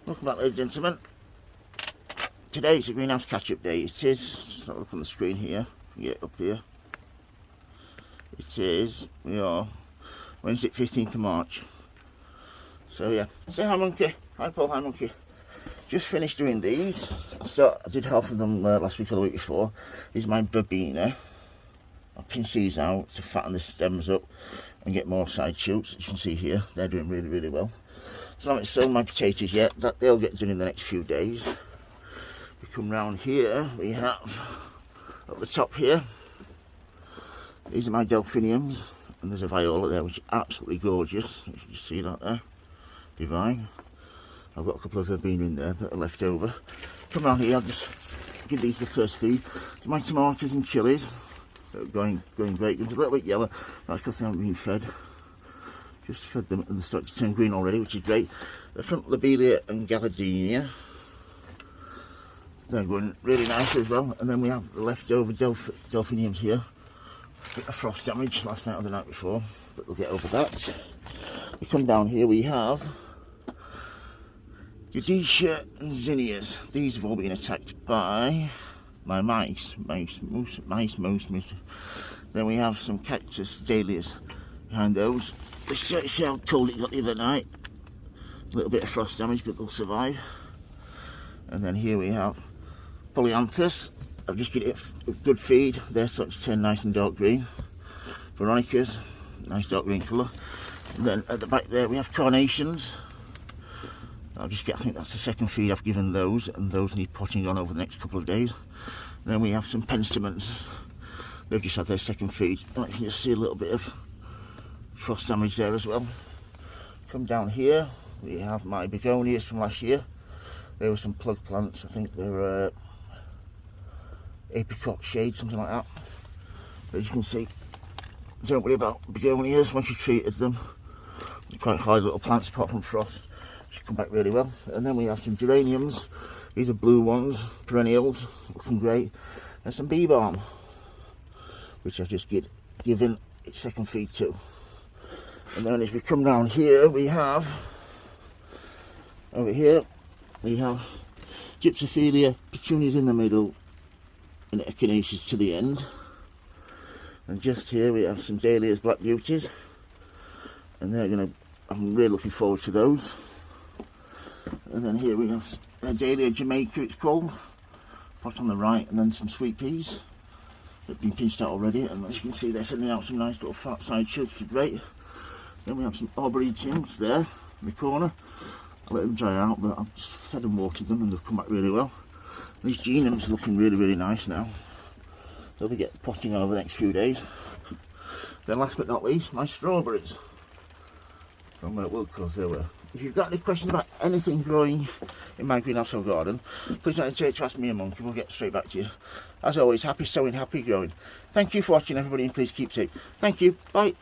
Welcome back, ladies and gentlemen. Today is the greenhouse catch-up day. It is, let's have a look on the screen here, get it up here. It is, we are Wednesday 15th of March. So yeah, say hi monkey, hi Paul, hi monkey. Just finished doing these. I did half of them last week or the week before. These are my verbena. I pinch these out to fatten the stems up and get more side shoots. As you can see here, they're doing really well. So I haven't sown my potatoes yet, that they'll get done in the next few days. We come round here, we have at the top here, these are my delphiniums, and there's a viola there which is absolutely gorgeous. You can see that there, divine. I've got a couple of verbena in there that are left over. Come around here, I'll just give these the first feed. My tomatoes and chilies that are going great. It's a little bit yellow, that's because they haven't been fed. Just fed them and they start to turn green already, which is great. The front lobelia and gardenia, they're going really nice as well. And then we have the leftover delphiniums here. A bit of frost damage last night or the night before, but we'll get over that. We come down here, we have Eudecia and zinnias. These have all been attacked by my mice. Then we have some cactus dahlias behind those. See how cold it got the other night. A little bit of frost damage, but they'll survive. And then here we have polyanthus. I've just given it a good feed. They're starting to turn nice and dark green. Veronicas, nice dark green colour. And then at the back there we have carnations. I think that's the second feed I've given those, and those need potting on over the next couple of days. And then we have some penstemons. They've just had their second feed. You can just see a little bit of frost damage there as well. Come down here, we have my begonias from last year. There were some plug plants, I think they're apricot shade, something like that. But as you can see, don't worry about begonias once you've treated them. They're quite hard little plants apart from frost. Should come back really well. And then we have some geraniums. These are blue ones, perennials, looking great. And some bee balm, which I've just given its second feed to. And then as we come down here, we have over here we have gypsophilia, petunias in the middle, and echinaceas to the end. And just here we have some dahlias, black beauties, and I'm really looking forward to those. And then here we have a dahlia Jamaica, it's called, pot on the right, and then some sweet peas that have been pinched out already. And as you can see, they're sending out some nice little fat side shoots, which are great. Then we have some arboretums there in the corner. I let them dry out, but I've just fed and watered them and they've come back really well. These genums are looking really nice now. They'll be potting over the next few days. Then last but not least, my strawberries from Wilco's. There were. If you've got any questions about anything growing in my greenhouse or garden, please don't hesitate to ask me a monkey. We'll get straight back to you. As always, happy sowing, happy growing. Thank you for watching, everybody, and please keep safe. Thank you. Bye.